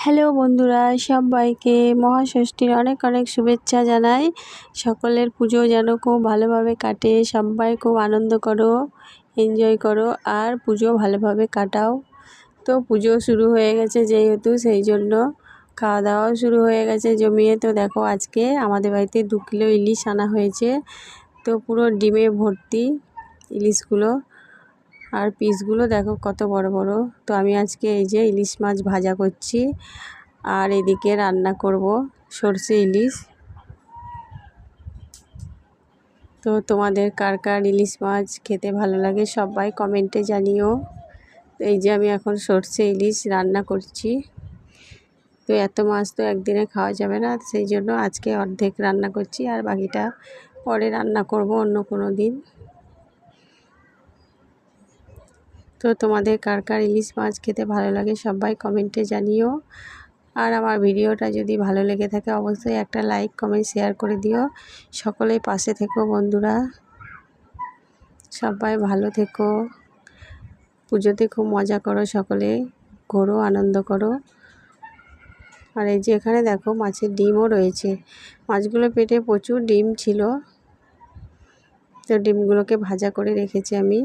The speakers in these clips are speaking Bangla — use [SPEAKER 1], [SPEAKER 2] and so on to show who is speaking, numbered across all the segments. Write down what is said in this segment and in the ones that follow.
[SPEAKER 1] হ্যালো বন্ধুরা, সবাইকে মহাষষ্ঠীর অনেক অনেক শুভেচ্ছা জানাই। সকলের পুজো যেন খুব ভালোভাবে কাটে, সবাই খুব আনন্দ করো, এনজয় করো আর পুজো ভালোভাবে কাটাও। তো পুজো শুরু হয়ে গেছে যেহেতু, সেই জন্য খাওয়া দাওয়াও শুরু হয়ে গেছে জমিয়ে। তো দেখো আজকে আমাদের বাড়িতে 2 কিলো ইলিশ আনা হয়েছে। তো পুরো ডিমে ভর্তি ইলিশগুলো, আর পিসগুলো দেখো কত বড় বড়। তো আমি আজকে এই যে ইলিশ মাছ ভাজা করছি, আর এদিকে রান্না করব সরষে ইলিশ। তো তোমাদের কার কার ইলিশ মাছ খেতে ভালো লাগে সবাই কমেন্টে জানিও। তো এই যে আমি এখন সরষে ইলিশ রান্না করছি। তো এত মাছ তো একদিনে খাওয়া যাবে না, সেই জন্য আজকে অর্ধেক রান্না করছি, আর বাকিটা পরে রান্না করব অন্য কোনো দিন। তো তোমাদের কার কার ইলিশ মাছ খেতে ভালো লাগে সবাই কমেন্টে জানিও। আর আমার ভিডিওটা যদি ভালো লেগে থাকে অবশ্যই একটা লাইক কমেন্ট শেয়ার করে দিও। সকলেই পাশে থেকো বন্ধুরা, সবাই ভালো থেকো, পুজোতে খুব মজা করো, সকলে ঘোরো, আনন্দ করো। আর এই যে এখানে দেখো মাছের ডিমও রয়েছে, মাছগুলো পেটে প্রচুর ডিম ছিল, তো ডিমগুলোকে ভাজা করে রেখেছি আমি।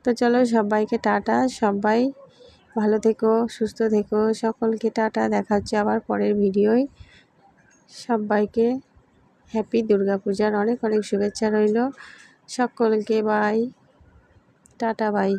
[SPEAKER 1] তো চলো সবাইকে টাটা, সবাই ভালো থেকো, সুস্থ থেকো, সকলকে টাটা। দেখা হচ্ছে আবার পরের ভিডিওয়। সবাইকে হ্যাপি দুর্গাপূজার অনেক অনেক শুভেচ্ছা রইল সকলকে। Bye, tata, by.